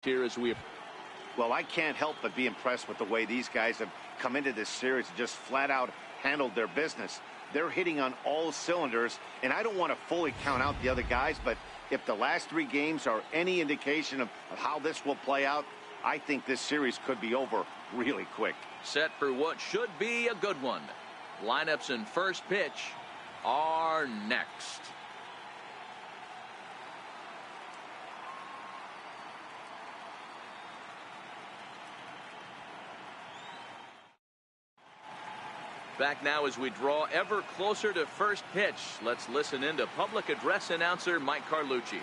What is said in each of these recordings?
here as we. Well, I can't help but be impressed with the way these guys have come into this series and just flat out handled their business. They're hitting on all cylinders, and I don't want to fully count out the other guys, but if the last 3 games are any indication of how this will play out, I think this series could be over really quick. Set for what should be a good one. Lineups and first pitch are next. Back now as we draw ever closer to first pitch. Let's listen in to public address announcer Mike Carlucci.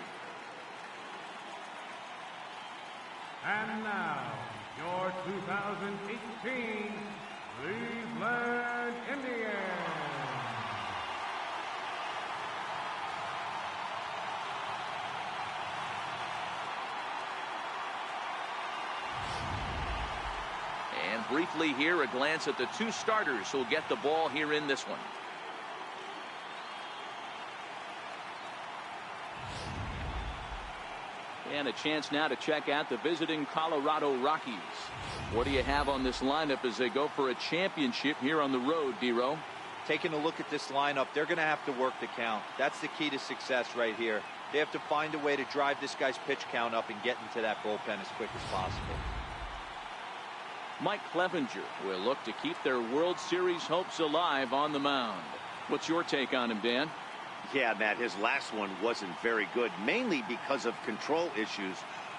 And now, your 2018 Cleveland Indians. And briefly here, a glance at the 2 starters who'll get the ball here in this one. And a chance now to check out the visiting Colorado Rockies. What do you have on this lineup as they go for a championship here on the road, D-Row? Taking a look at this lineup, they're going to have to work the count. That's the key to success right here. They have to find a way to drive this guy's pitch count up and get into that bullpen as quick as possible. Mike Clevenger will look to keep their World Series hopes alive on the mound. What's your take on him, Dan? Yeah, Matt, his last one wasn't very good, mainly because of control issues.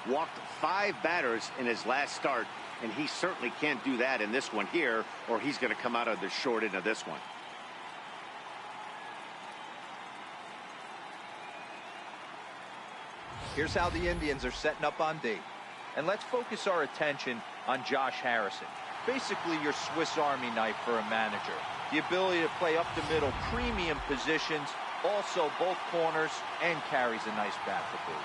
Walked 5 batters in his last start, and he certainly can't do that in this one here, or he's going to come out of the short end of this one. Here's how the Indians are setting up on D. And let's focus our attention on Josh Harrison. Basically your Swiss Army knife for a manager. The ability to play up the middle, premium positions, also both corners, and carries a nice bat to boot.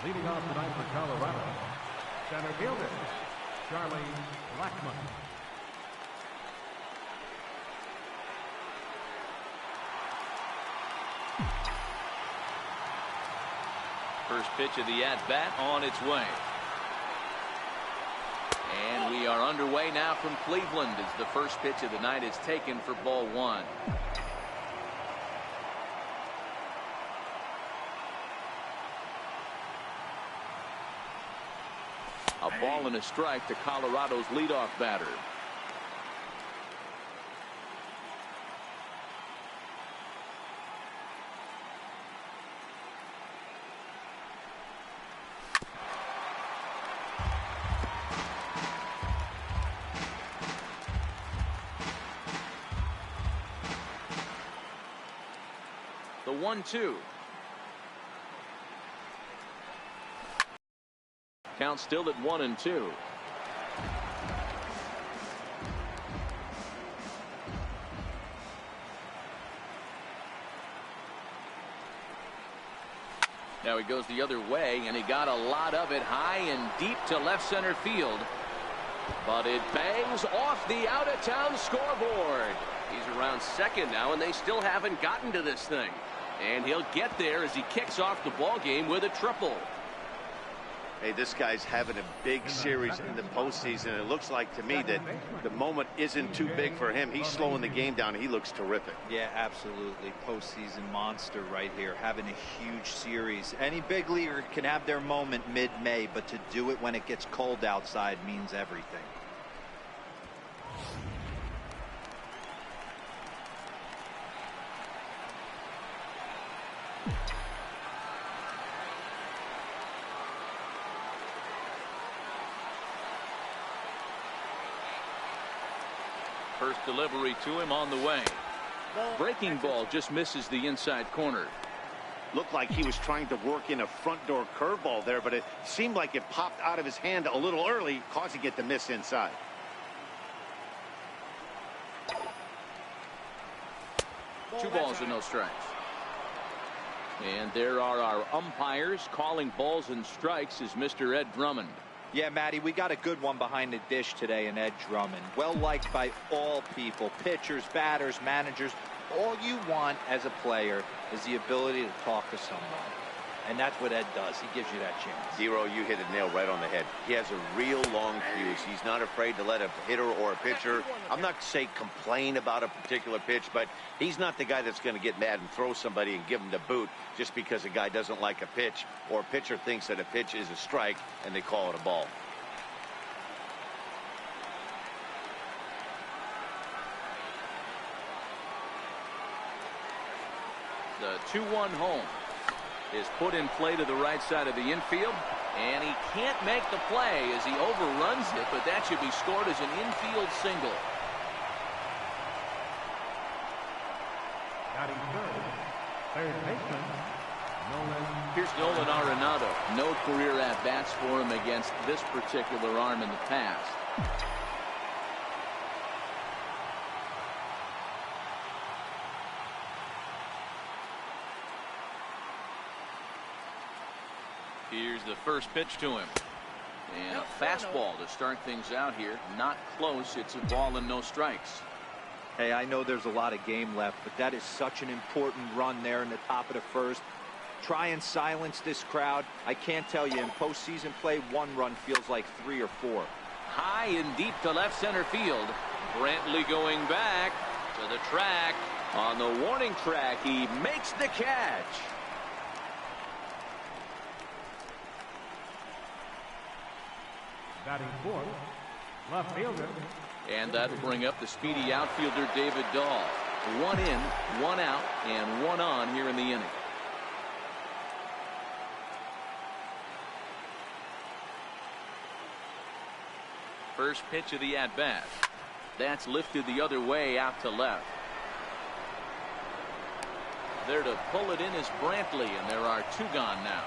Leading off tonight for Colorado, center fielder, Charlie Blackmon. First pitch of the at-bat on its way. And we are underway now from Cleveland as the first pitch of the night is taken for ball 1. A ball and a strike to Colorado's leadoff batter. The 1-2. Count still at 1-2. Now he goes the other way, and he got a lot of it high and deep to left center field. But it bangs off the out-of-town scoreboard. He's around second now, and they still haven't gotten to this thing. And he'll get there as he kicks off the ball game with a triple. Hey, this guy's having a big series in the postseason. It looks like to me that the moment isn't too big for him. He's slowing the game down. He looks terrific. Yeah, absolutely. Postseason monster right here, having a huge series. Any big leaguer can have their moment mid-May, but to do it when it gets cold outside means everything. First delivery to him on the way. Breaking ball just misses the inside corner. Looked like he was trying to work in a front door curveball there, but it seemed like it popped out of his hand a little early, causing it to miss inside. Two balls and no strikes. And there are our umpires calling balls and strikes is Mr. Ed Drummond. Yeah, Matty, we got a good one behind the dish today in Ed Drummond. Well liked by all people, pitchers, batters, managers. All you want as a player is the ability to talk to someone. And that's what Ed does. He gives you that chance. Zero, you hit a nail right on the head. He has a real long fuse. He's not afraid to let a hitter or a pitcher, I'm not saying complain about a particular pitch, but he's not the guy that's going to get mad and throw somebody and give him the boot just because a guy doesn't like a pitch or a pitcher thinks that a pitch is a strike and they call it a ball. The 2-1 home is put in play to the right side of the infield, and he can't make the play as he overruns it, but that should be scored as an infield single. Batting third baseman, Nolan. Here's Nolan Arenado. No career at-bats for him against this particular arm in the past. Here's the first pitch to him. And a fastball to start things out here. Not close. It's a ball and no strikes. Hey, I know there's a lot of game left, but that is such an important run there in the top of the first. Try and silence this crowd. I can't tell you, in postseason play, one run feels like 3 or 4. High and deep to left center field. Brantley going back to the track. On the warning track, he makes the catch. Batting fourth, left fielder. And that'll bring up the speedy outfielder David Dahl. 1 in, 1 out, and 1 on here in the inning. First pitch of the at-bat. That's lifted the other way out to left. There to pull it in is Brantley, and there are 2 gone now.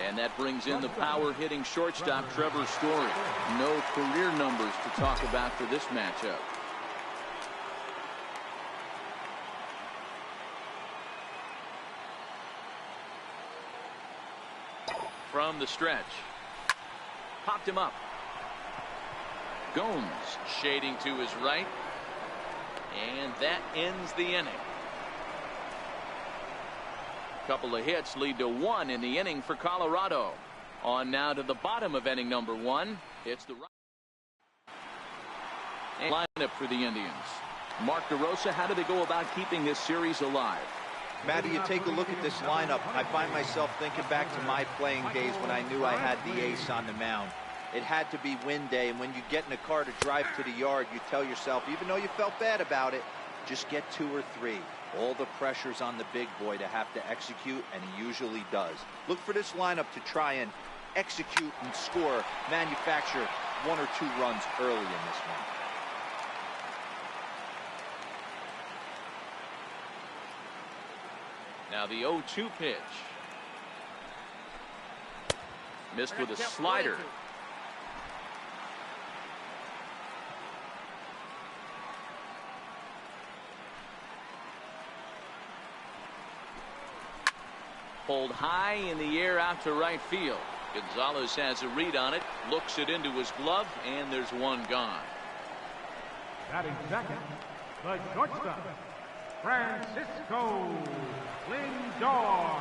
And that brings in the power-hitting shortstop Trevor Story. No career numbers to talk about for this matchup. From the stretch. Popped him up. Gomes shading to his right. And that ends the inning. Couple of hits lead to 1 in the inning for Colorado. On now to the bottom of inning number 1. It's the lineup for the Indians. Mark DeRosa, how do they go about keeping this series alive? Matty, you take a look at this lineup. I find myself thinking back to my playing days when I knew I had the ace on the mound. It had to be win day, and when you get in a car to drive to the yard, you tell yourself, even though you felt bad about it, just get 2 or 3. All the pressure's on the big boy to have to execute, and he usually does. Look for this lineup to try and execute and score, manufacture 1 or 2 runs early in this one. Now the 0-2 pitch. Missed with a slider. Pulled high in the air out to right field. Gonzalez has a read on it, looks it into his glove, and there's 1 gone. Batting second, the shortstop, Francisco Lindor.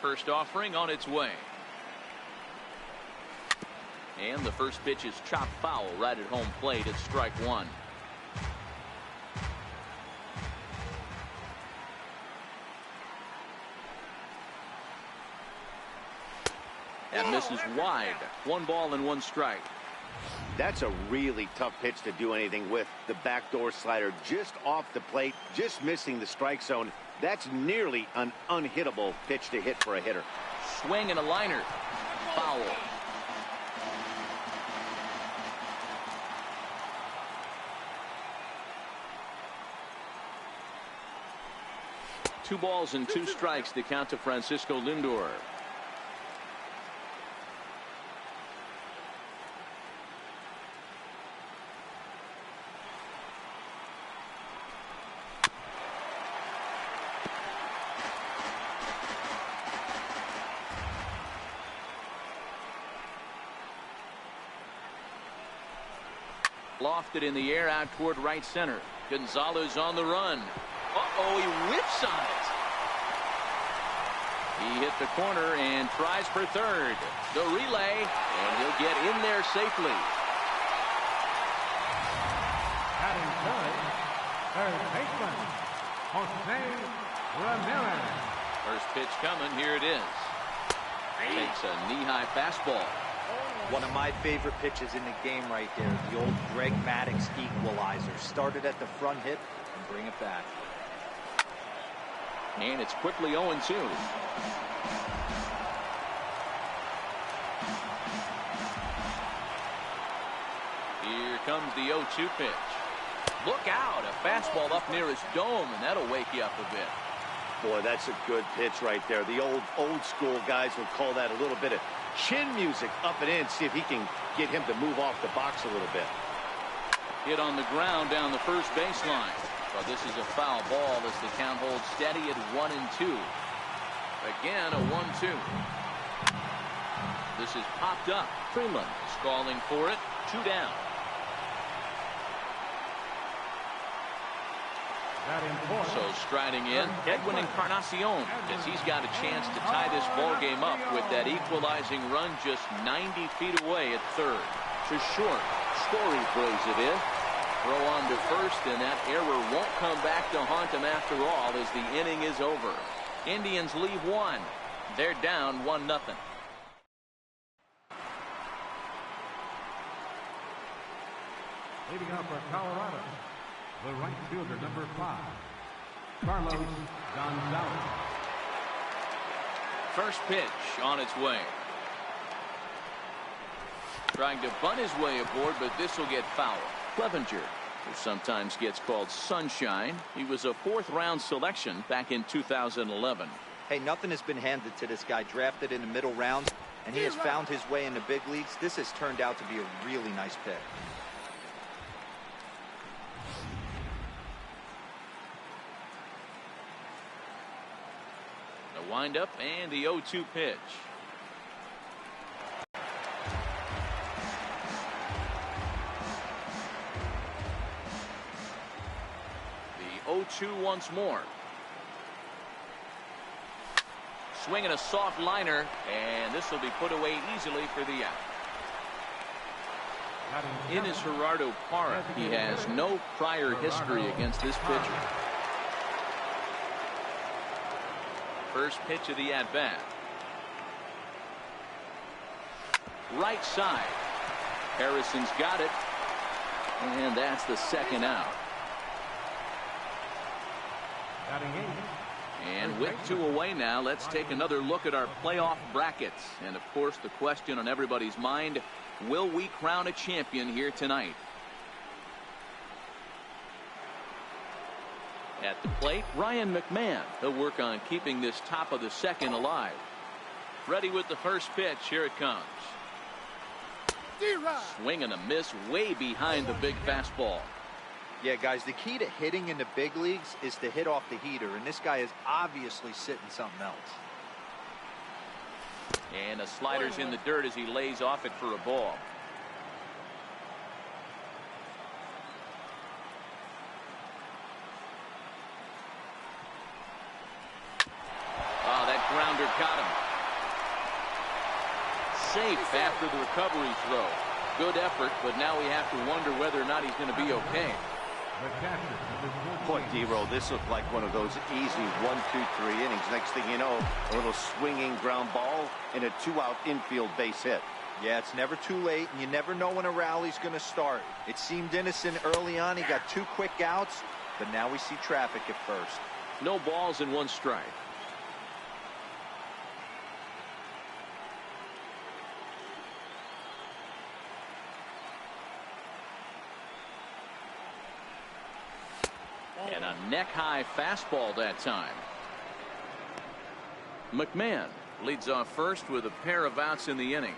First offering on its way. And the first pitch is chopped foul right at home plate. It's strike 1. That misses wide. 1 ball and 1 strike. That's a really tough pitch to do anything with. The backdoor slider just off the plate, just missing the strike zone. That's nearly an unhittable pitch to hit for a hitter. Swing and a liner. Foul. Two balls and 2 strikes to count to Francisco Lindor. Lofted in the air out toward right center. Gonzalez on the run. Uh-oh, he whips on it. He hit the corner and tries for third. The relay, and he'll get in there safely. Batting third, third baseman, Jose Ramirez. First pitch coming. Here it is. Takes a knee-high fastball. One of my favorite pitches in the game right there. The old Greg Maddux equalizer. Started at the front hip and bring it back. And it's quickly 0-2. Here comes the 0-2 pitch. Look out, a fastball up near his dome, and that'll wake you up a bit. Boy, that's a good pitch right there. The old school guys would call that a little bit of chin music up and in. See if he can get him to move off the box a little bit. Hit on the ground down the first baseline. But this is a foul ball as the count holds steady at 1-2. Again, a 1-2. This is popped up. Freeland is calling for it. 2 down. So striding in, Edwin Encarnacion, as he's got a chance to tie this ball game up with that equalizing run just 90 feet away at third. To short, Story throws it in. Throw on to first, and that error won't come back to haunt him after all as the inning is over. Indians leave one. They're down 1-0. Leading up for Colorado, the right fielder, number 5, Carlos Gonzalez. First pitch on its way. Trying to bunt his way aboard, but this will get foul. Clevenger, who sometimes gets called Sunshine. He was a 4th-round selection back in 2011. Hey, nothing has been handed to this guy. Drafted in the middle rounds, and he has found his way in the big leagues. This has turned out to be a really nice pick. The windup and the 0-2 pitch. The 0-2 once more. Swinging a soft liner, and this will be put away easily for the out. In his Gerardo Parra, he has no prior history against this pitcher. First pitch of the at-bat. Right side. Harrison's got it. And that's the second out. And with 2 away now, let's take another look at our playoff brackets. And of course, the question on everybody's mind, will we crown a champion here tonight? At the plate, Ryan McMahon. He'll work on keeping this top of the second alive. Ready with the first pitch. Here it comes. Swing and a miss way behind the big fastball. Yeah, guys, the key to hitting in the big leagues is to hit off the heater, and this guy is obviously sitting something else. And a slider's in the dirt as he lays off it for a ball. Oh, that grounder got him. Safe after the recovery throw. Good effort, but now we have to wonder whether or not he's going to be okay. Boy, D-Roll, this looked like one of those easy 1-2-3 innings. Next thing you know, a little swinging ground ball and a 2-out infield base hit. Yeah, it's never too late, and you never know when a rally's going to start. It seemed innocent early on. He got 2 quick outs, but now we see traffic at first. No balls and 1 strike. And a neck-high fastball that time. McMahon leads off first with a pair of outs in the inning.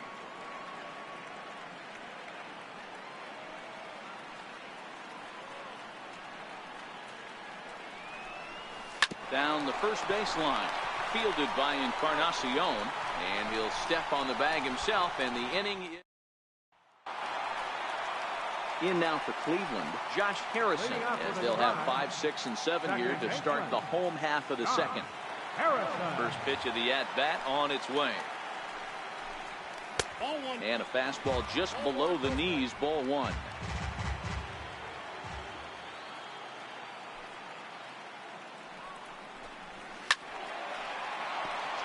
Down the first baseline, fielded by Encarnacion, and he'll step on the bag himself, and the inning is... In now for Cleveland, Josh Harrison, as they'll have 5, 6, and 7 here to start the home half of the second. First pitch of the at-bat on its way. And a fastball just below the knees, ball 1.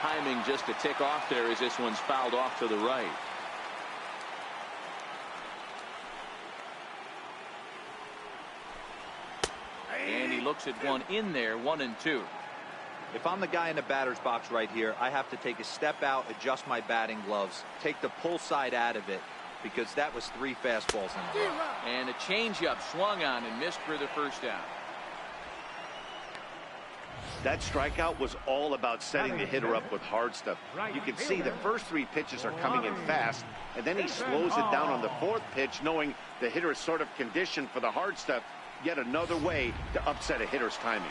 Timing just to tick off there as this one's fouled off to the right. And he looks at one in there, 1-2. If I'm the guy in the batter's box right here, I have to take a step out, adjust my batting gloves, take the pull side out of it, because that was 3 fastballs in a row. And a changeup swung on and missed for the first out. That strikeout was all about setting the hitter up with hard stuff. You can see the first 3 pitches are coming in fast, and then he slows it down on the 4th pitch, knowing the hitter is sort of conditioned for the hard stuff. Yet another way to upset a hitter's timing.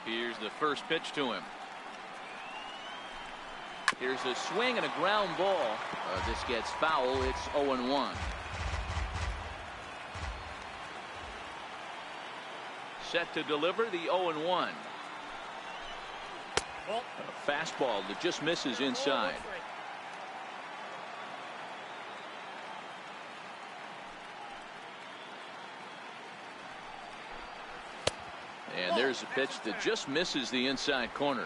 Here's the first pitch to him. Here's a swing and a ground ball. This gets foul. It's 0-1. Set to deliver the 0-1. A fastball that just misses inside. And there's a pitch that just misses the inside corner.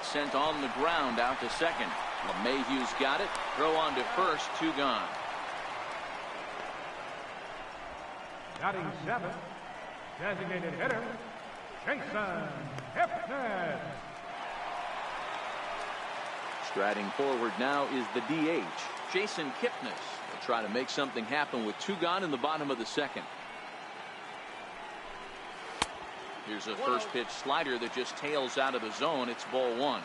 Sent on the ground out to second. LeMahieu's got it. Throw on to first. 2 gone. Batting 7, designated hitter, Jason Kipnis. Striding forward now is the DH, Jason Kipnis. Will try to make something happen with 2 gone in the bottom of the second. Here's a first pitch slider that just tails out of the zone. It's ball 1.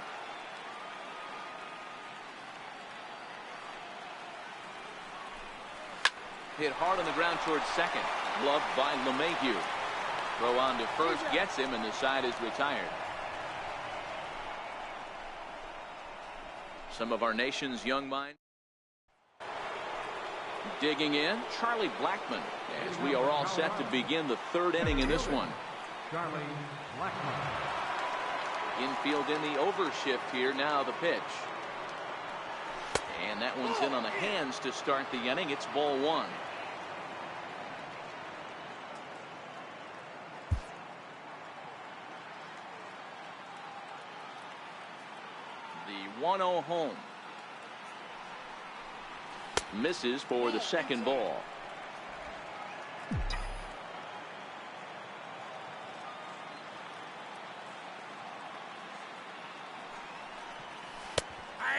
Hit hard on the ground towards second. Gloved by LeMahieu. Throw on to first, gets him, and the side is retired. Some of our nation's young minds digging in. Charlie Blackmon, as we are all set to begin the 3rd inning in this one. Charlie Blackmon. Infield in the overshift here. Now the pitch. And that one's in on the hands to start the inning. It's ball 1. The 1-0 home. Misses for the second ball.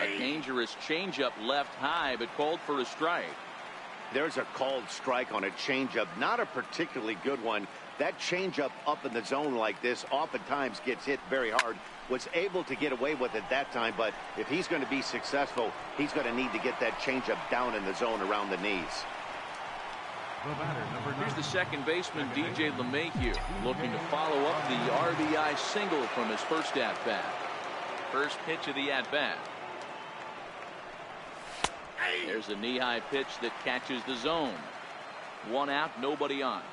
A dangerous changeup left high, but called for a strike. There's a called strike on a changeup, not a particularly good one. That changeup up in the zone like this oftentimes gets hit very hard. Was able to get away with it that time, but if he's going to be successful, he's going to need to get that changeup down in the zone around the knees. Here's the second baseman, DJ LeMahieu, looking to follow up the RBI single from his first at-bat. First pitch of the at-bat. There's a knee-high pitch that catches the zone. 1 out, nobody on.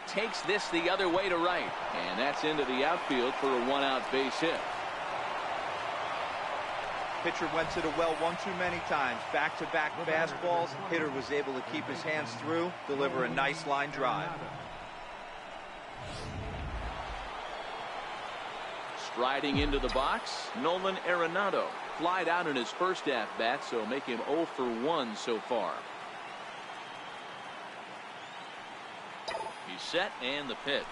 Takes this the other way to right, and that's into the outfield for a 1-out base hit. Pitcher went to the well one too many times. Back-to-back fastballs. Hitter was able to keep his hands through, deliver a nice line drive. Striding into the box, Nolan Arenado. Flied out in his first at-bat, so make him 0 for 1 so far. He's set, and the pitch.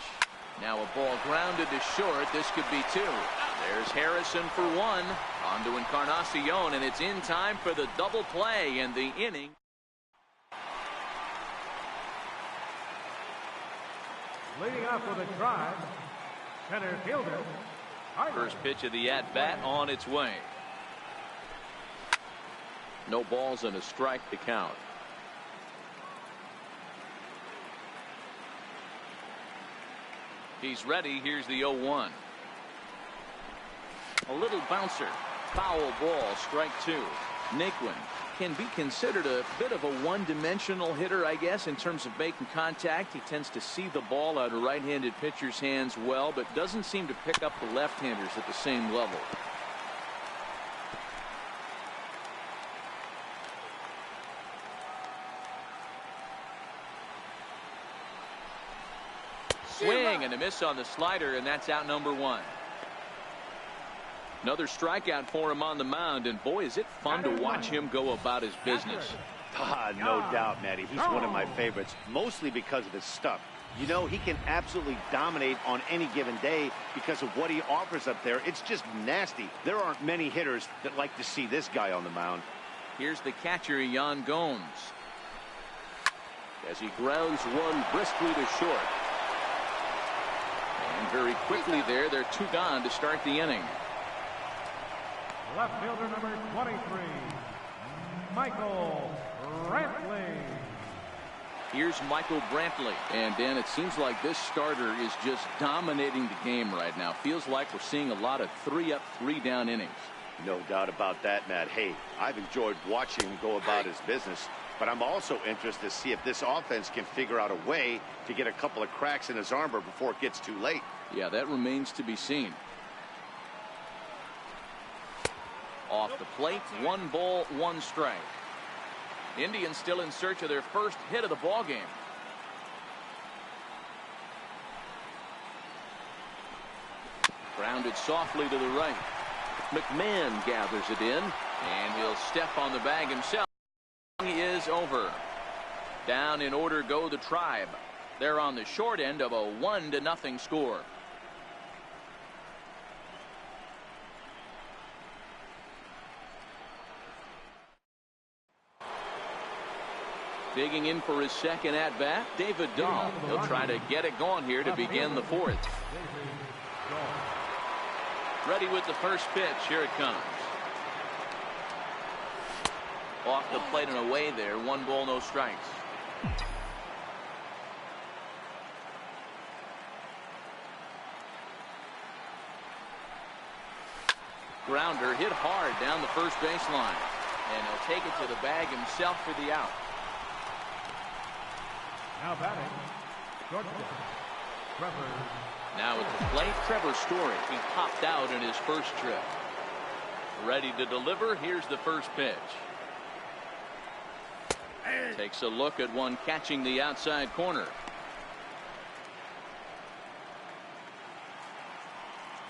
Now a ball grounded to short. This could be 2. There's Harrison for 1. On to Encarnacion, and it's in time for the double play and the inning. Leading off with a drive, center fielder. First pitch of the at-bat on its way. No balls and a strike to count. He's ready. Here's the 0-1. A little bouncer. Foul ball. Strike two. Naquin can be considered a bit of a one-dimensional hitter, I guess, in terms of making contact. He tends to see the ball out of right-handed pitchers' hands well, but doesn't seem to pick up the left-handers at the same level. Swing and a miss on the slider, and that's out number one. Another strikeout for him on the mound, and boy, is it fun to watch him go about his business. No doubt, Matty. He's one of my favorites, mostly because of his stuff. You know, he can absolutely dominate on any given day because of what he offers up there. It's just nasty. There aren't many hitters that like to see this guy on the mound. Here's the catcher, Yan Gomes, as he grounds one briskly to short. And very quickly they're two gone to start the inning. Left fielder number 23, Michael Brantley. Here's Michael Brantley. And Dan, it seems like this starter is just dominating the game right now. Feels like we're seeing a lot of 3-up, 3-down innings. No doubt about that, Matt. Hey, I've enjoyed watching him go about his business, but I'm also interested to see if this offense can figure out a way to get a couple of cracks in his armor before it gets too late. Yeah, that remains to be seen. Off the plate, 1 ball, 1 strike. Indians still in search of their first hit of the ball game. Grounded softly to the right. McMahon gathers it in, and he'll step on the bag himself. He is over. Down in order go the Tribe. They're on the short end of a 1-0 score. Digging in for his second at-bat, David Dahl. He'll try to get it going here to begin the fourth. Ready with the first pitch. Here it comes. Off the plate and away there. 1 ball, no strikes. Grounder hit hard down the first baseline. And he'll take it to the bag himself for the out. Now batting, shortstop, Trevor. Now at the plate, Trevor Story. He popped out in his first trip. Ready to deliver. Here's the first pitch. Takes a look at one catching the outside corner.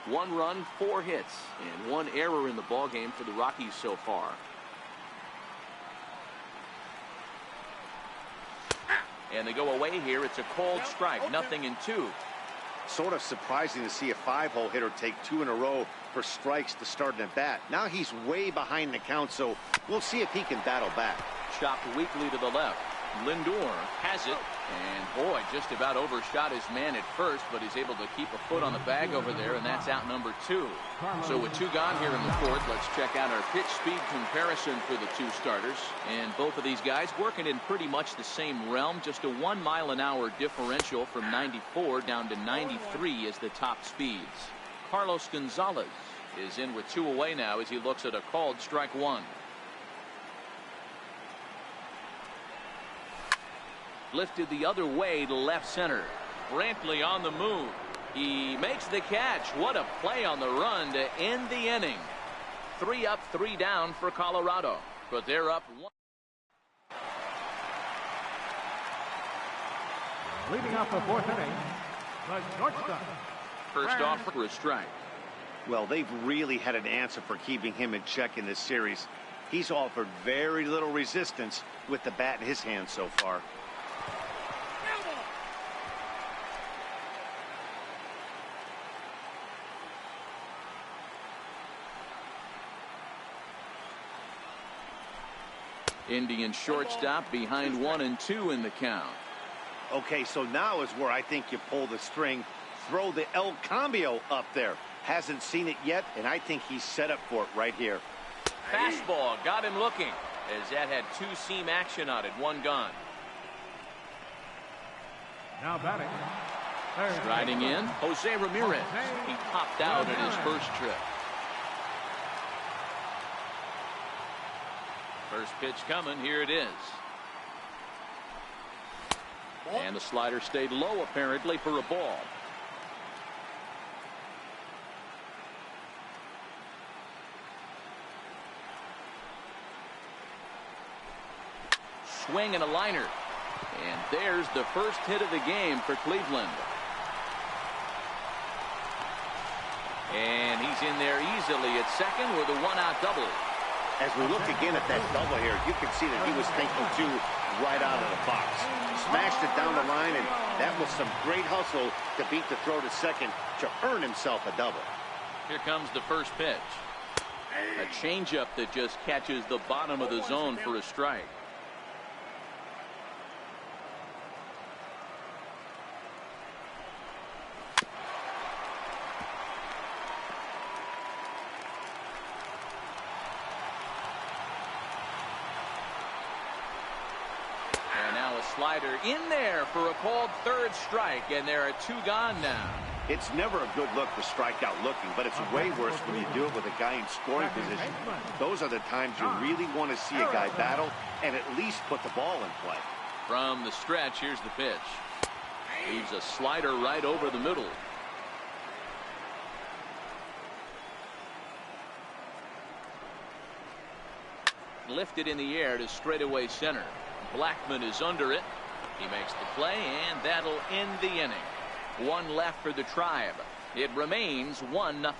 1 run, 4 hits, and 1 error in the ballgame for the Rockies so far. And they go away here. It's a called strike. 0-2. Sort of surprising to see a 5-hole hitter take 2 in a row for strikes to start an at-bat. Now he's way behind the count, so we'll see if he can battle back. Chopped weakly to the left. Lindor has it, and boy, just about overshot his man at first, but he's able to keep a foot on the bag over there, and that's out number 2. So with 2 gone here in the fourth, let's check out our pitch speed comparison for the 2 starters. And both of these guys working in pretty much the same realm, just a 1 mile-an-hour differential from 94 down to 93 as the top speeds. Carlos Gonzalez is in with 2 away now as he looks at a called strike 1. Lifted the other way to left center. Brantley on the move. He makes the catch. What a play on the run to end the inning. 3 up, 3 down for Colorado, but they're up 1. Leading off the 4th inning, the shortstop. First off for a strike. Well, they've really had an answer for keeping him in check in this series. He's offered very little resistance with the bat in his hand so far. Indian shortstop behind 1 and 2 in the count. Okay, so now is where I think you pull the string. Throw the El Cambio up there. Hasn't seen it yet, and I think he's set up for it right here. Fastball got him looking, as that had two-seam action on it. One gone. Now batting. Striding in, Jose Ramirez. He popped out in his first trip. First pitch coming. Here it is. And the slider stayed low, apparently, for a ball. Swing and a liner. And there's the first hit of the game for Cleveland. And he's in there easily at second with a one-out double. As we look again at that double here, you can see that he was thinking too right out of the box. Smashed it down the line, and that was some great hustle to beat the throw to second to earn himself a double. Here comes the first pitch. A changeup that just catches the bottom of the zone for a strike. Slider in there for a called third strike, and there are two gone now. It's never a good look to strike out looking, but it's way worse when you do it with a guy in scoring position. Those are the times you really want to see a guy battle and at least put the ball in play. From the stretch, here's the pitch. Leaves a slider right over the middle. Lifted in the air to straightaway center. Blackman is under it. He makes the play, and that'll end the inning. One left for the Tribe. It remains 1-0.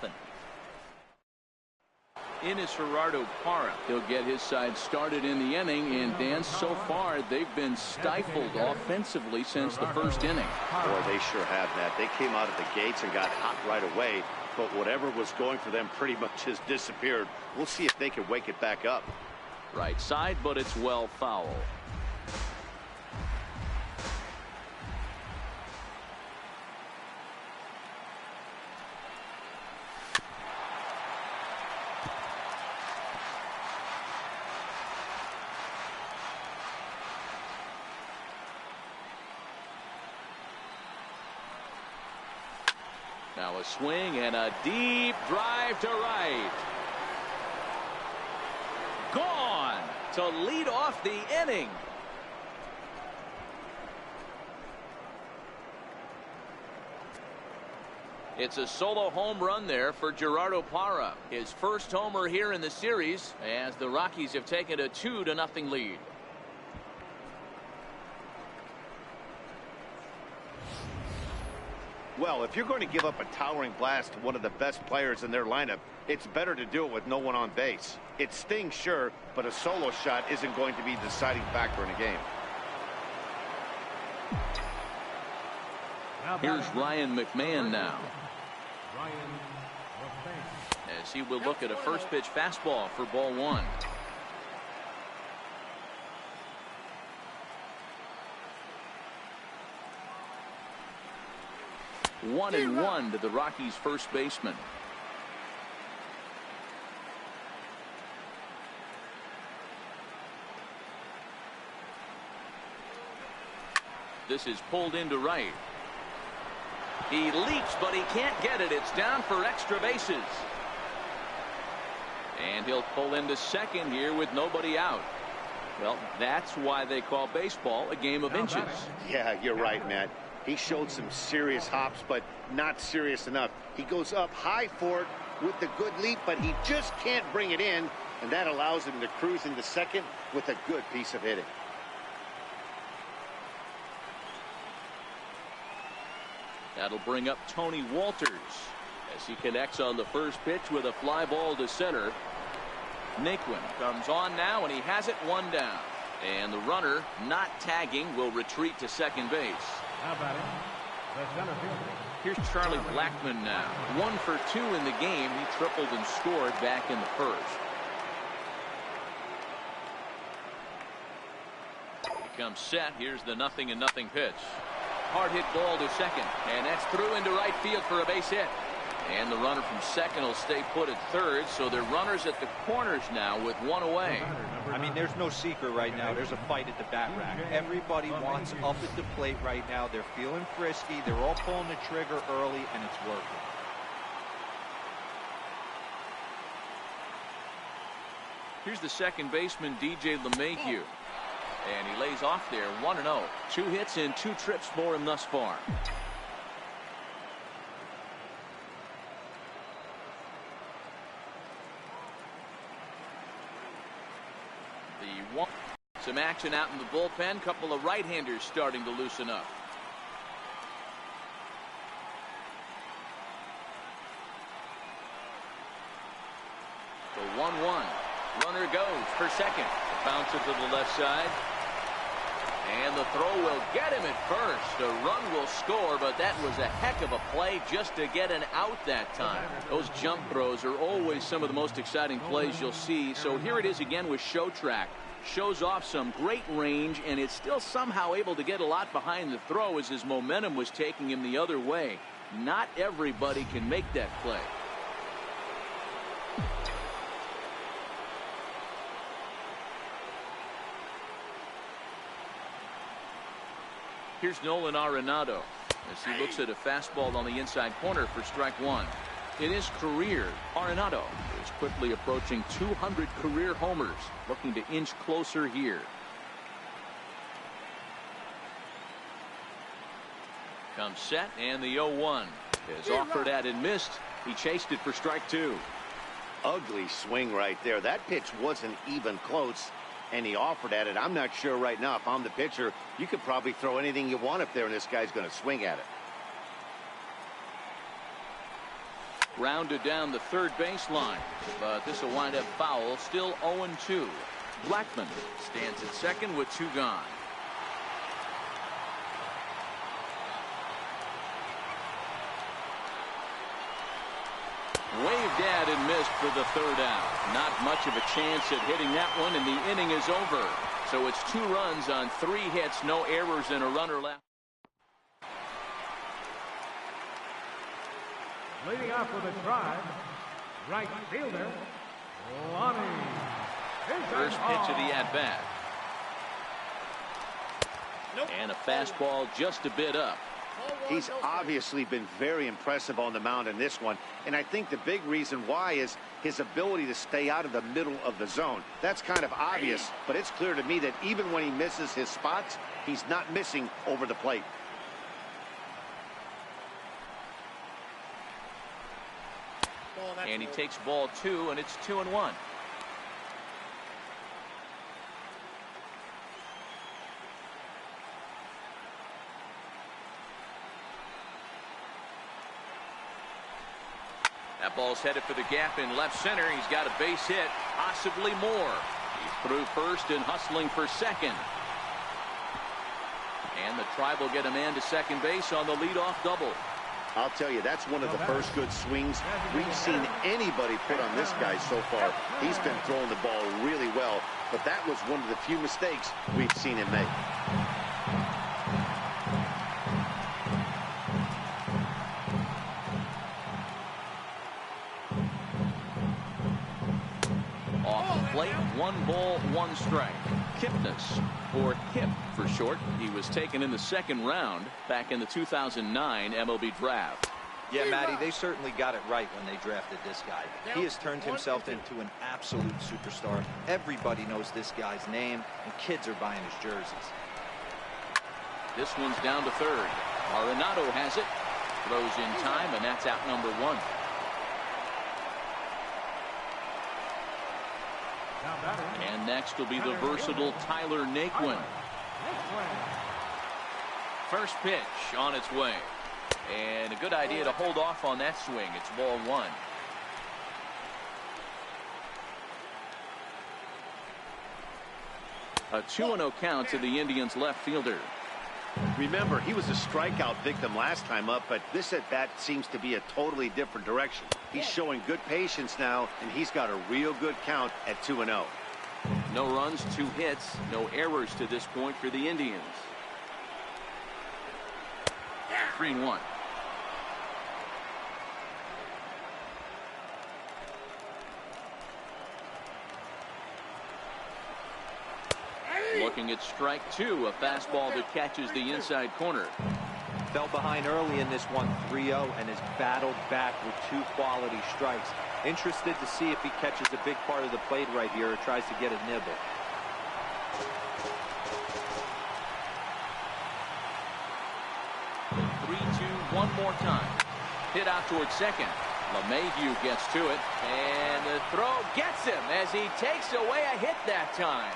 In is Gerardo Parra. He'll get his side started in the inning, and Dan, so far they've been stifled offensively since the first inning. Boy, they sure have that. They came out of the gates and got hot right away, but whatever was going for them pretty much has disappeared. We'll see if they can wake it back up. Right side, but it's well foul. Now a swing and a deep drive to right. Gone to lead off the inning. It's a solo home run there for Gerardo Parra. His first homer here in the series as the Rockies have taken a 2-0 lead. Well, if you're going to give up a towering blast to one of the best players in their lineup, it's better to do it with no one on base. It stings, sure, but a solo shot isn't going to be the deciding factor in a game. Here's Ryan McMahon now. As he will look at a first pitch fastball for ball one. 1-1 to the Rockies' first baseman. This is pulled into right. He leaps, but he can't get it. It's down for extra bases. And he'll pull into second here with nobody out. Well, that's why they call baseball a game of inches. Yeah, you're right, Matt. He showed some serious hops, but not serious enough. He goes up high for it with the good leap, but he just can't bring it in, and that allows him to cruise into second with a good piece of hitting. That'll bring up Tony Walters as he connects on the first pitch with a fly ball to center. Naquin comes on now, and he has it one down. And the runner, not tagging, will retreat to second base. How about it? The center fielder. Here's Charlie Blackmon now. 1 for 2 in the game. He tripled and scored back in the first. He comes set. Here's the 0-0 pitch. Hard hit ball to second, and that's through into right field for a base hit. And the runner from second will stay put at third, so they're runners at the corners now with one away. I mean, there's no secret right now. There's a fight at the bat rack. Everybody wants up at the plate right now. They're feeling frisky. They're all pulling the trigger early, and it's working. Here's the second baseman, DJ LeMahieu. And he lays off there, 1-0. 2 hits and 2 trips for him thus far. Some action out in the bullpen. Couple of right-handers starting to loosen up. The 1-1. Runner goes for second. Bounce it to the left side. And the throw will get him at first. A run will score, but that was a heck of a play just to get an out that time. Those jump throws are always some of the most exciting plays you'll see. So here it is again with Show Track. Shows off some great range, and it's still somehow able to get a lot behind the throw as his momentum was taking him the other way. Not everybody can make that play. Here's Nolan Arenado as he looks at a fastball on the inside corner for strike 1. In his career, Arenado is quickly approaching 200 career homers, looking to inch closer here. Comes set, and the 0-1 is offered at and missed. He chased it for strike 2. Ugly swing right there. That pitch wasn't even close, and he offered at it. I'm not sure right now if I'm the pitcher, you could probably throw anything you want up there, and this guy's going to swing at it. Grounded down the third baseline, but this will wind up foul. Still 0-2. Blackmon stands at second with 2 gone. Waved at and missed for the 3rd out. Not much of a chance at hitting that one, and the inning is over. So it's 2 runs on 3 hits, no errors, and a runner left. Leading off with a drive, right fielder, Lonnie. First pitch of the at-bat. And a fastball just a bit up. He's obviously been very impressive on the mound in this one, and I think the big reason why is his ability to stay out of the middle of the zone. That's kind of obvious, but it's clear to me that even when he misses his spots, he's not missing over the plate. And he takes ball 2, and it's 2-1. That ball's headed for the gap in left center. He's got a base hit, possibly more. He's through first and hustling for second. And the Tribe will get a man to second base on the leadoff double. I'll tell you, that's one of the first good swings we've seen anybody put on this guy so far. He's been throwing the ball really well, but that was one of the few mistakes we've seen him make. Off the plate, 1 ball, 1 strike. Kipnis, or Kip for short. He was taken in the 2nd round back in the 2009 MLB draft. Yeah, Matty, they certainly got it right when they drafted this guy. He has turned himself into an absolute superstar. Everybody knows this guy's name, and kids are buying his jerseys. This one's down to 3rd. Arenado has it. Throws in time, and that's out number 1. And next will be the versatile Tyler Naquin. First pitch on its way. And a good idea to hold off on that swing. It's ball 1. A 2-0 count to the Indians left fielder. Remember, he was a strikeout victim last time up, but this at-bat seems to be a totally different direction. He's showing good patience now, and he's got a real good count at 2-0. No runs, 2 hits, no errors to this point for the Indians. 3-1. looking at strike two, a fastball that catches the inside corner. Fell behind early in this one, 3-0, and has battled back with 2 quality strikes. Interested to see if he catches a big part of the plate right here or tries to get a nibble. One more time. Hit out towards second. LeMahieu gets to it, and the throw gets him as he takes away a hit that time.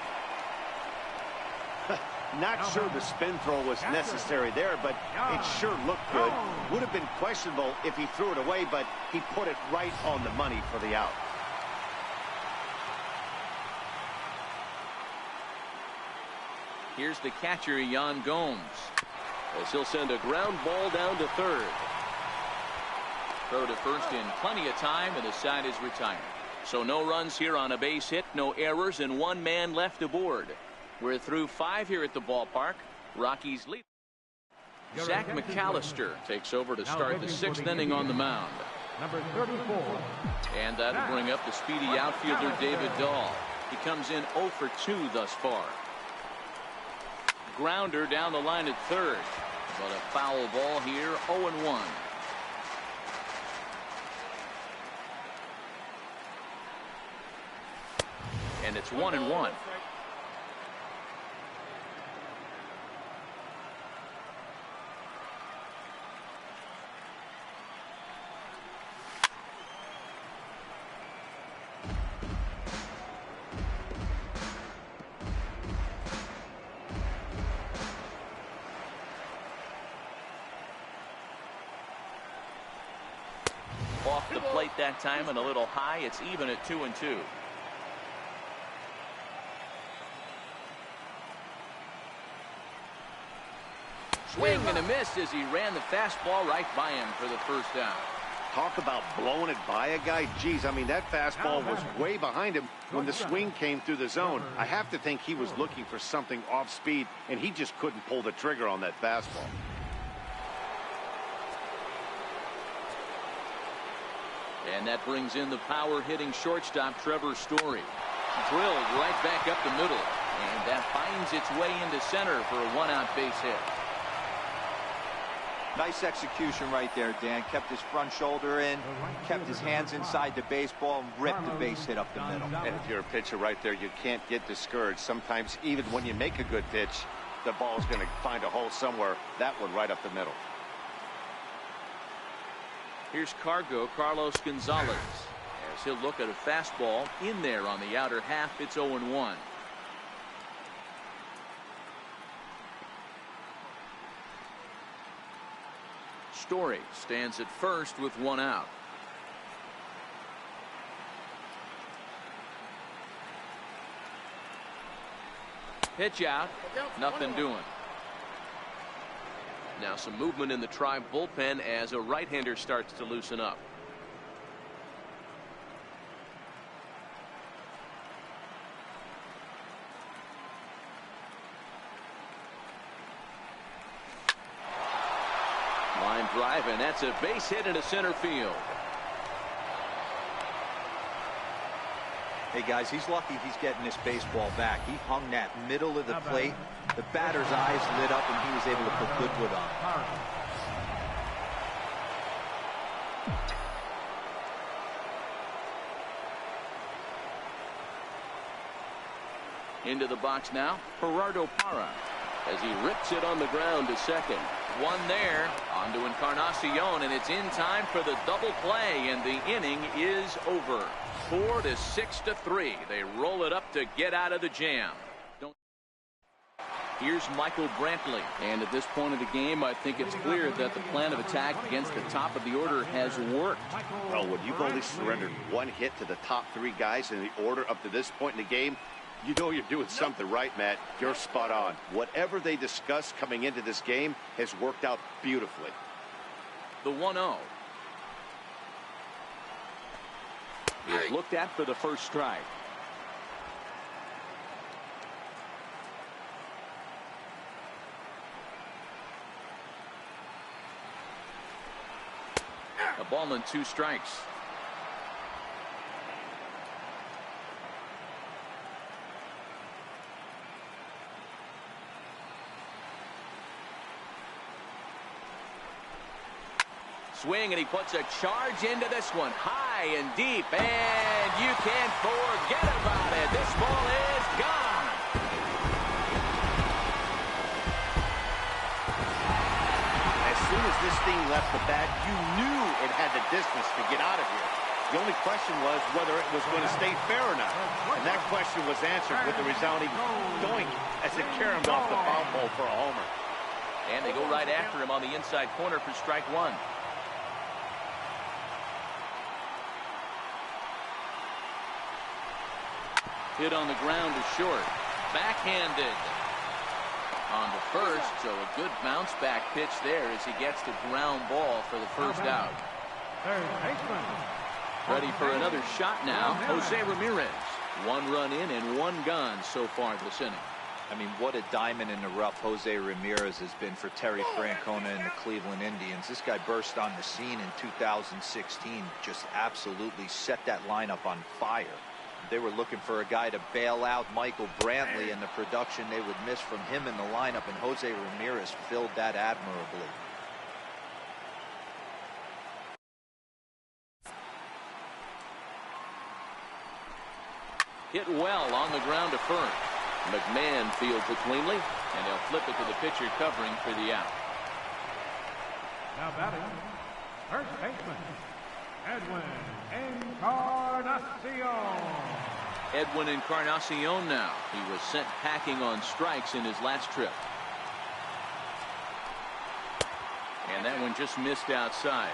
Not sure the spin throw was necessary there, but it sure looked good. Would have been questionable if he threw it away, but he put it right on the money for the out. Here's the catcher, Yan Gomes, as he'll send a ground ball down to third. Throw to first in plenty of time, and the side is retired. So no runs here on a base hit, no errors, and 1 man left aboard. We're through 5 here at the ballpark. Rockies lead. Zach McAllister takes over to start the 6th inning on the mound. Number 34. And that'll bring up the speedy outfielder David Dahl. He comes in 0 for 2 thus far. Grounder down the line at third, but a foul ball here, 0-1. And it's 1-1. Off the plate that time and a little high. It's even at 2-2. Swing and a miss as he ran the fastball right by him for the first down. Talk about blowing it by a guy. Geez, I mean, that fastball was way behind him when the swing came through the zone. I have to think he was looking for something off speed, and he just couldn't pull the trigger on that fastball. And that brings in the power-hitting shortstop, Trevor Story. Drilled right back up the middle. And that finds its way into center for a 1-out base hit. Nice execution right there, Dan. Kept his front shoulder in, kept his hands inside the baseball, and ripped the base hit up the middle. And if you're a pitcher right there, you can't get discouraged. Sometimes even when you make a good pitch, the ball's going to find a hole somewhere. That one right up the middle. Here's Carlos Gonzalez, as he'll look at a fastball in there on the outer half. It's 0-1. Story stands at first with 1 out. Pitch out, nothing doing. Now some movement in the Tribe bullpen as a right-hander starts to loosen up. Line drive, and that's a base hit into center field. Hey guys, he's lucky he's getting this baseball back. He hung that middle of the plate. The batter's eyes lit up, and he was able to put Goodwood on. Into the box now, Gerardo Parra, as he rips it on the ground to second. One there, on to Encarnacion, and it's in time for the double play, and the inning is over. 4-6-3. They roll it up to get out of the jam. Here's Michael Brantley, and at this point of the game, I think it's clear that the plan of attack against the top of the order has worked. Well, when you've only surrendered 1 hit to the top 3 guys in the order up to this point in the game, you know you're doing something right, Matt. You're spot on. Whatever they discussed coming into this game has worked out beautifully. The 1-0 is looked at for the first strike. A ball and 2 strikes. Swing, and he puts a charge into this one. High and deep, and you can't forget about it. This ball is gone. As soon as this thing left the bat, you knew it had the distance to get out of here. The only question was whether it was going to stay fair or not. And that question was answered with the resounding doink as it caromed off the foul pole for a homer. And they go right after him on the inside corner for strike one. Hit on the ground to short. Backhanded. On the first, so a good bounce back pitch there as he gets the ground ball for the first out. Ready for another shot now, Jose Ramirez. 1 run in and 1 gone so far this inning. I mean, what a diamond in the rough Jose Ramirez has been for Terry Francona and the Cleveland Indians. This guy burst on the scene in 2016, just absolutely set that lineup on fire. They were looking for a guy to bail out Michael Brantley, and the production they would miss from him in the lineup, and Jose Ramirez filled that admirably. Hit well on the ground to first. McMahon fields it cleanly, and they'll flip it to the pitcher covering for the out. Now batting, first baseman, Edwin Encarnacion. Edwin Encarnacion now. He was sent packing on strikes in his last trip. And that one just missed outside.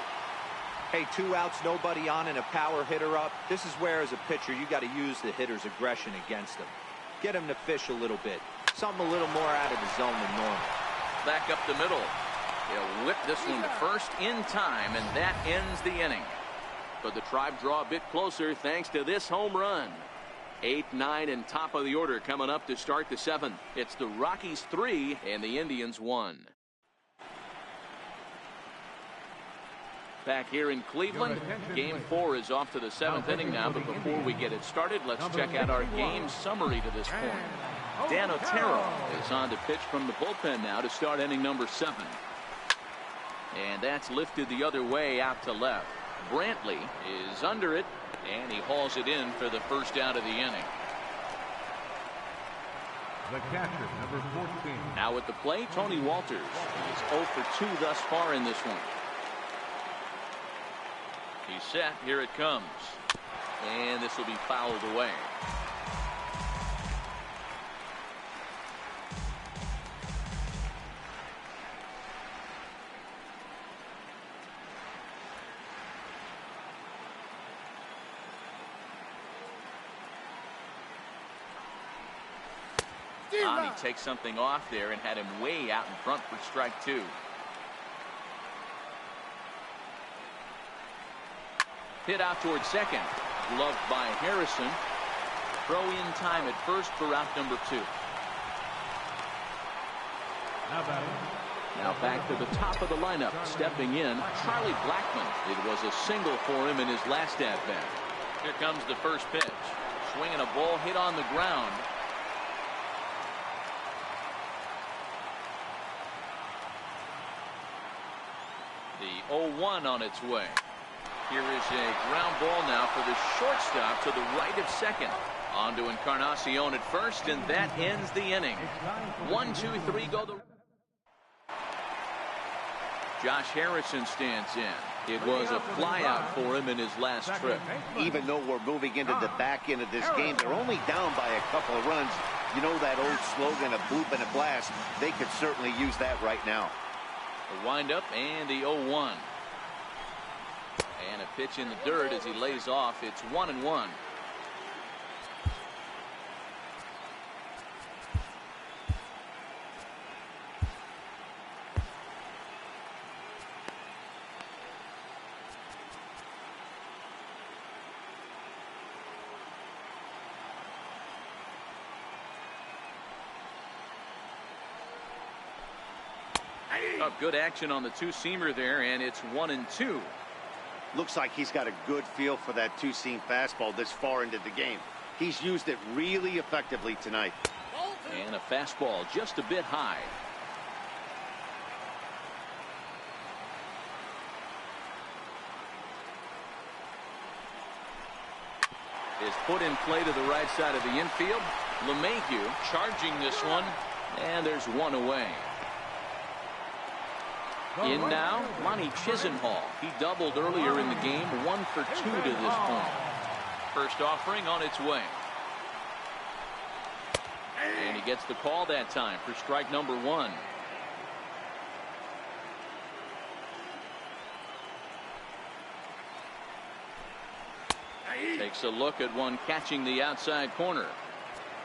Hey, 2 outs, nobody on, and a power hitter up. This is where, as a pitcher, you got to use the hitter's aggression against him. Get him to fish a little bit. Something a little more out of the zone than normal. Back up the middle. They'll whip this one to first in time, and that ends the inning. But the Tribe draw a bit closer thanks to this home run. 8, 9, and top of the order coming up to start the 7th. It's the Rockies 3 and the Indians 1. Back here in Cleveland, Game 4 is off to the 7th inning now, but before we get it started, let's check out our game summary to this point. Dan Otero is on to pitch from the bullpen now to start inning number 7. And that's lifted the other way out to left. Brantley is under it, and he hauls it in for the first out of the inning. The catcher, number 14. Now at the plate, Tony Walters. He is 0 for 2 thus far in this one. He's set. Here it comes. And this will be fouled away. He takes something off there and had him way out in front for strike 2. Hit out towards second. Gloved by Harrison. Throw in time at first for out number 2. Now back to the top of the lineup. Stepping in, Charlie Blackmon. It was a single for him in his last at-bat. Here comes the first pitch. Swinging a ball hit on the ground. The 0-1 on its way. Here is a ground ball now for the shortstop to the right of second. On to Encarnacion at first, and that ends the inning. 1, 2, 3 go the... Josh Harrison stands in. It was a flyout for him in his last trip. Even though we're moving into the back end of this game, they're only down by a couple of runs. You know that old slogan, a bloop and a blast. They could certainly use that right now. The windup and the 0-1. And a pitch in the dirt as he lays off. It's 1-1. Oh, good action on the two-seamer there, and it's 1-2. Looks like he's got a good feel for that two-seam fastball this far into the game. He's used it really effectively tonight. And a fastball just a bit high. is put in play to the right side of the infield. LeMahieu charging this one, and there's one away. In now, Lonnie Chisenhall. He doubled earlier in the game, 1 for 2 to this point. First offering on its way. And he gets the call that time for strike number 1. Takes a look at one catching the outside corner.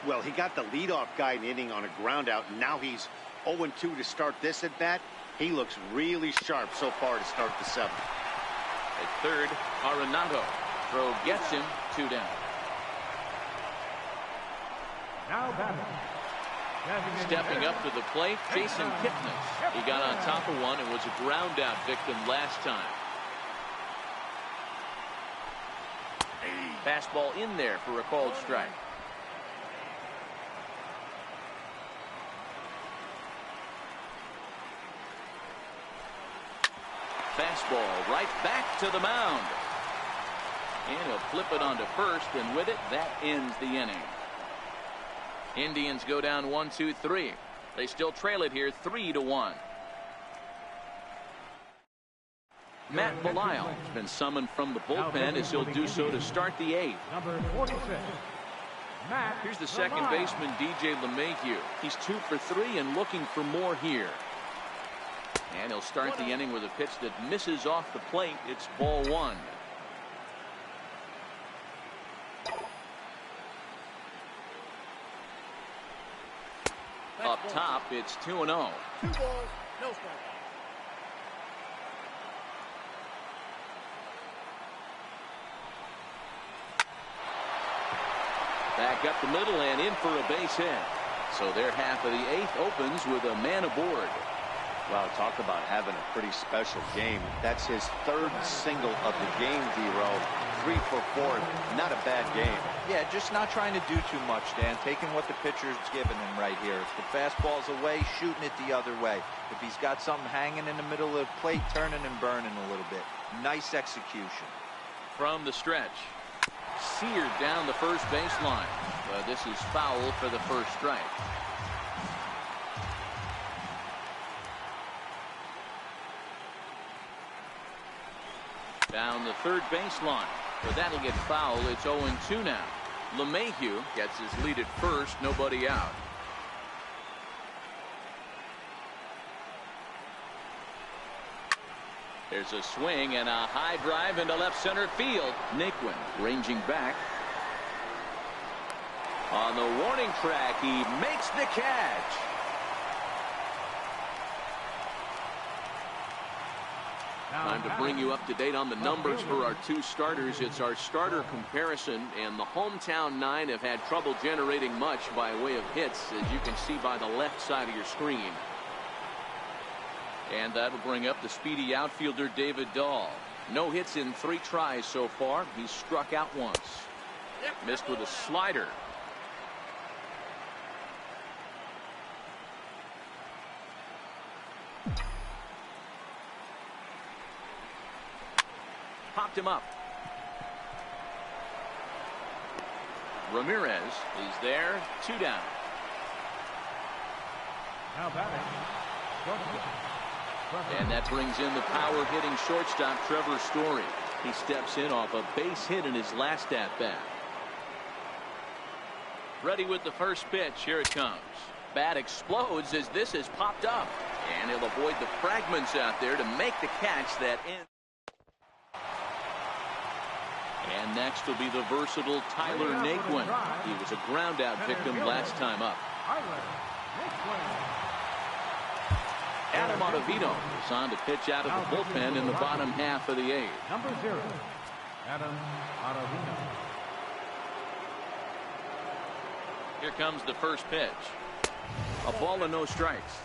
Well, he got the leadoff guy in the inning on a ground out. Now he's 0-2 to start this at bat. He looks really sharp so far to start the 7th. At third, Arenado. Throw gets him, 2 down. Now batting. Stepping up to the plate, Jason Kipnis. He got on top of one and was a ground out victim last time. Fastball in there for a called strike. Fastball right back to the mound. And he'll flip it onto first, and with it, that ends the inning. Indians go down 1-2-3. They still trail it here 3-1. Matt Belisle has been summoned from the bullpen as he'll do so to start the 8th. Number 46. Here's the second baseman, DJ LeMahieu. He's 2 for 3 and looking for more here. And he'll start the inning with a pitch that misses off the plate. It's ball 1. Up top, it's 2-0. 2 balls, no strike. Back up the middle and in for a base hit. So their half of the 8th opens with a man aboard. Well, talk about having a pretty special game. That's his 3rd single of the game, D-Row. 3 for 4. Not a bad game. Yeah, just not trying to do too much, Dan. Taking what the pitcher's giving him right here. If the fastball's away, shooting it the other way. If he's got something hanging in the middle of the plate, turning and burning a little bit. Nice execution. From the stretch. Seared down the first baseline. But this is foul for the first strike. Down the third baseline. But that'll get foul. It's 0-2 now. LeMahieu gets his lead at first. Nobody out. There's a swing and a high drive into left center field. Naquin ranging back. On the warning track, he makes the catch. Time to bring you up to date on the numbers for our 2 starters. It's our starter comparison, and the hometown 9 have had trouble generating much by way of hits, as you can see by the left side of your screen. And that'll bring up the speedy outfielder David Dahl. No hits in 3 tries so far. He's struck out once. Missed with a slider. Popped him up. Ramirez is there. 2 down. Now batting. And that brings in the power hitting shortstop Trevor Story. He steps in off a base hit in his last at bat. Ready with the first pitch. Here it comes. Bat explodes as this is popped up. And he'll avoid the fragments out there to make the catch that ends. And next will be the versatile Tyler Naquin. He was a ground out victim last time up. Adam Ottavino is on to pitch out of the bullpen in the bottom half of the 8th. Number 0, Adam Ottavino. Here comes the first pitch. A ball and no strikes.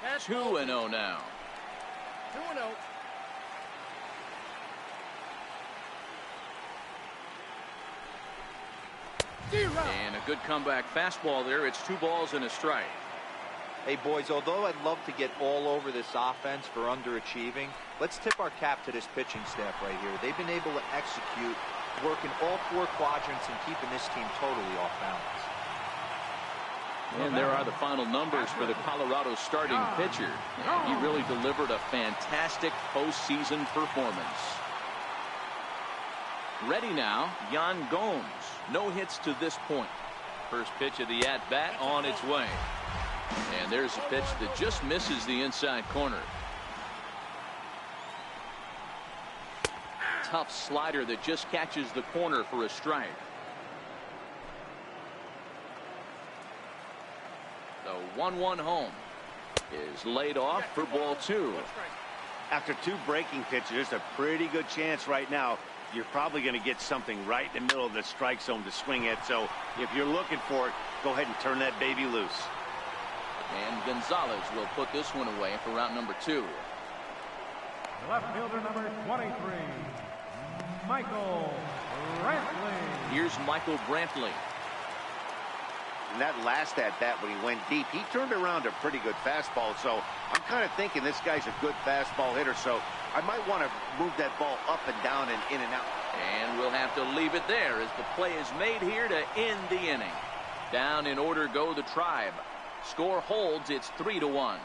That's 2-0 now. 2-0. And a good comeback fastball there. It's 2 balls and a strike. Hey, boys, although I'd love to get all over this offense for underachieving, let's tip our cap to this pitching staff right here. They've been able to execute, working all 4 quadrants and keeping this team totally off balance. And there are the final numbers for the Colorado starting pitcher. He really delivered a fantastic postseason performance. Ready now, Yan Gomes. No hits to this point. First pitch of the at-bat on its way. And there's a pitch that just misses the inside corner. Tough slider that just catches the corner for a strike. The 1-1 home is laid off for ball 2. After 2 breaking pitches, there's a pretty good chance right now you're probably going to get something right in the middle of the strike zone to swing at. So if you're looking for it, go ahead and turn that baby loose. And Gonzalez will put this one away for route number 2. Left fielder number 23, Michael Brantley. Here's Michael Brantley. And that last at-bat when he went deep, he turned around a pretty good fastball. So I'm kind of thinking this guy's a good fastball hitter. So I might want to move that ball up and down and in and out. And we'll have to leave it there as the play is made here to end the inning. Down in order go the Tribe. Score holds. It's 3-1.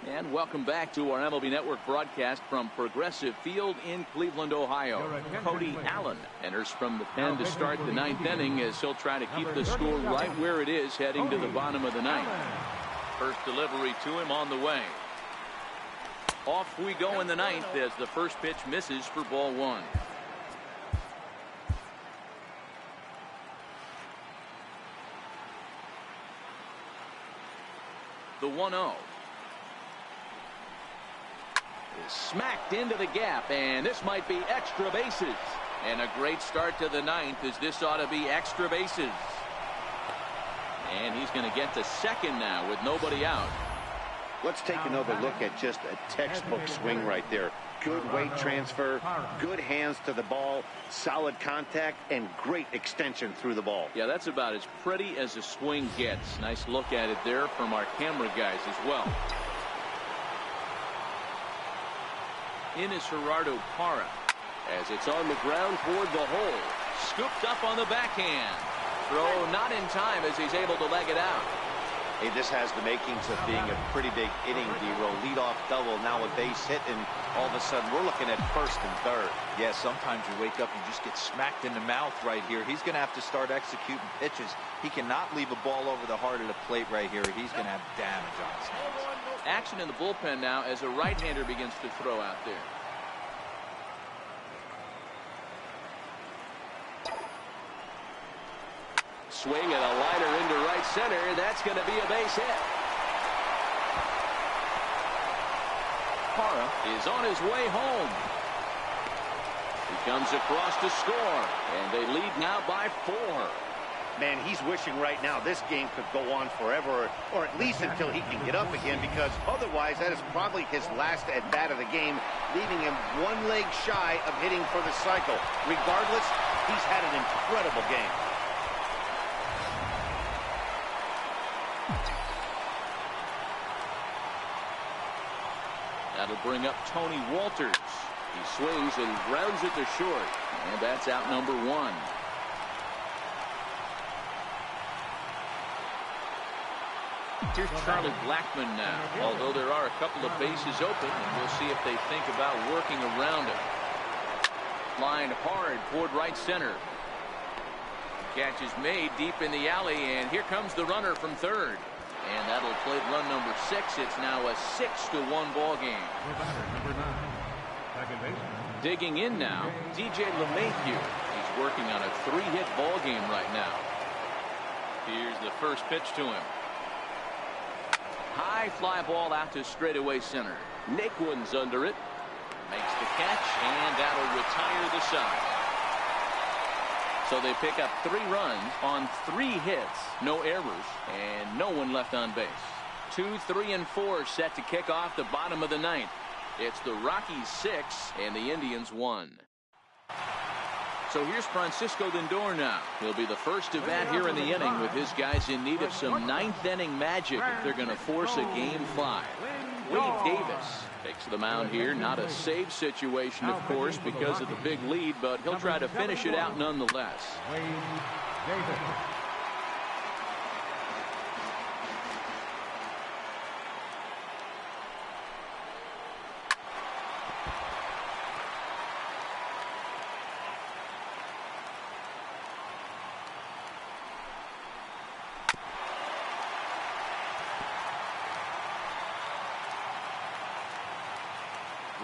And welcome back to our MLB Network broadcast from Progressive Field in Cleveland, Ohio. Cody Allen enters from the pen to start the 9th inning as he'll try to keep the score right where it is heading to the bottom of the 9th. First delivery to him on the way. Off we go in the 9th as the first pitch misses for ball 1. The 1-0. Is smacked into the gap, and this might be extra bases. And a great start to the 9th as this ought to be extra bases. And he's going to get to second now with nobody out. Let's take another look at just a textbook swing right there. Good weight transfer, good hands to the ball, solid contact, and great extension through the ball. Yeah, that's about as pretty as a swing gets. Nice look at it there from our camera guys as well. In is Gerardo Parra as it's on the ground toward the hole. Scooped up on the backhand. Throw not in time as he's able to leg it out. Hey, this has the makings of being a pretty big inning, D-roll. Leadoff double, now a base hit, and all of a sudden we're looking at first and third. Yeah, sometimes you wake up and just get smacked in the mouth right here. He's going to have to start executing pitches. He cannot leave a ball over the heart of the plate right here. He's going to have damage on his hands. Action in the bullpen now as a right-hander begins to throw out there. Swing and a liner into right center. That's going to be a base hit. Parra is on his way home. He comes across to score, and they lead now by 4. Man, he's wishing right now this game could go on forever, or at least until he can get up again, because otherwise that is probably his last at-bat of the game, leaving him 1 leg shy of hitting for the cycle. Regardless, he's had an incredible game. That'll bring up Tony Walters. He swings and grounds it to short, and that's out number 1. Here's Charlie Blackmon now, although there are a couple of bases open, and we'll see if they think about working around it. Line hard toward right center. Catch is made deep in the alley, and here comes the runner from third. And that'll play run number 6. It's now a 6-1 ball game. Number 9, second baseman. Digging in now, DJ LeMahieu. He's working on a 3-hit ball game right now. Here's the first pitch to him. High fly ball out to straightaway center. Naquin's under it. Makes the catch, and that'll retire the side. So they pick up 3 runs on 3 hits, no errors, and no one left on base. 2, 3, and 4 set to kick off the bottom of the 9th. It's the Rockies 6 and the Indians 1. So here's Francisco Lindor now. He'll be the first to bat here in the inning with his guys in need of some ninth-inning magic if they're going to force a Game 5. Wade Davis takes the mound here. Not a save situation, of course, because of the big lead, but he'll try to finish it out nonetheless. Wade Davis.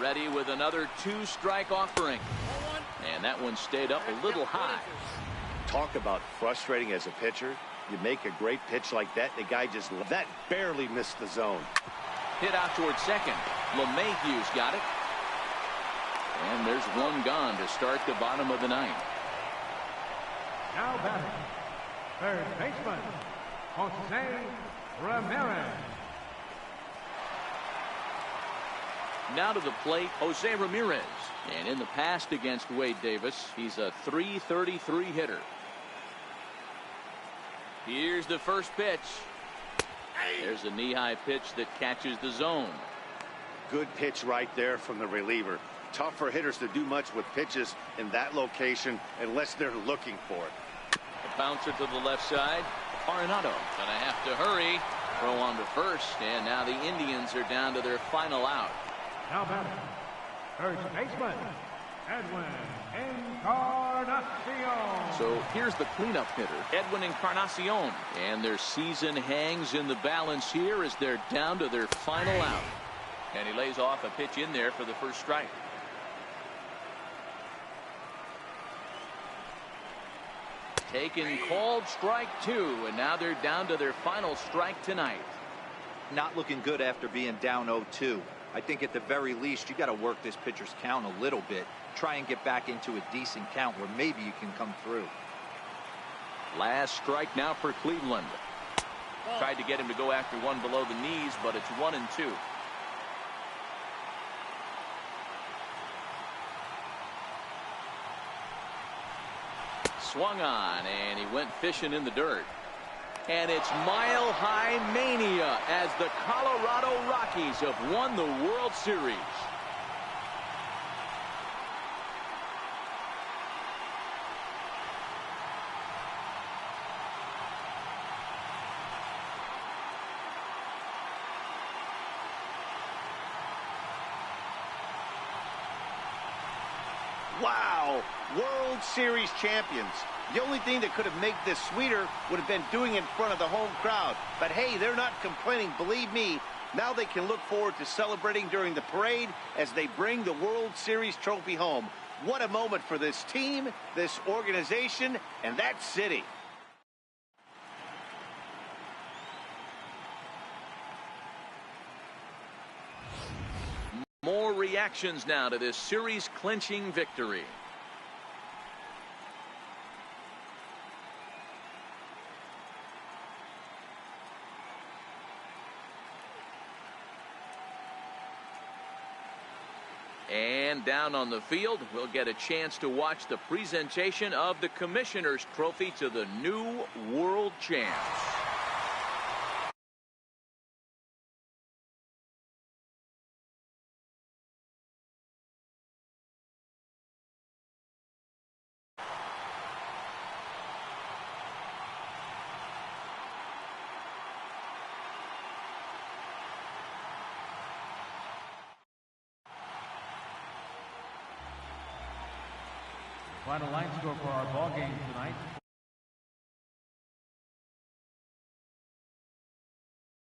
Ready with another 2-strike offering. And that one stayed up a little high. Talk about frustrating as a pitcher. You make a great pitch like that, the guy just that barely missed the zone. Hit out towards second. LeMahieu's got it. And there's one gone to start the bottom of the ninth. Now batting, third baseman, Jose Ramirez. Now to the plate, Jose Ramirez. And in the past against Wade Davis, he's a .333 hitter. Here's the first pitch. There's a knee-high pitch that catches the zone. Good pitch right there from the reliever. Tough for hitters to do much with pitches in that location unless they're looking for it. A bouncer to the left side. Arenado gonna have to hurry. Throw on to first, and now the Indians are down to their final out. Now batting, first baseman, Edwin Encarnacion. So here's the cleanup hitter, Edwin Encarnacion. And their season hangs in the balance here as they're down to their final out. And he lays off a pitch in there for the first strike. Taken, called strike 2, and now they're down to their final strike tonight. Not looking good after being down 0-2. I think at the very least you got to work this pitcher's count a little bit. Try and get back into a decent count where maybe you can come through. Last strike now for Cleveland. Tried to get him to go after one below the knees, but it's 1-2. Swung on, and he went fishing in the dirt. And it's Mile High Mania as the Colorado Rockies have won the World Series. Wow, World Series champions. The only thing that could have made this sweeter would have been doing it in front of the home crowd. But hey, they're not complaining, believe me. Now they can look forward to celebrating during the parade as they bring the World Series trophy home. What a moment for this team, this organization, and that city. More reactions now to this series clinching victory. And down on the field, we'll get a chance to watch the presentation of the Commissioner's Trophy to the new world champs. Final line score for our ball game tonight.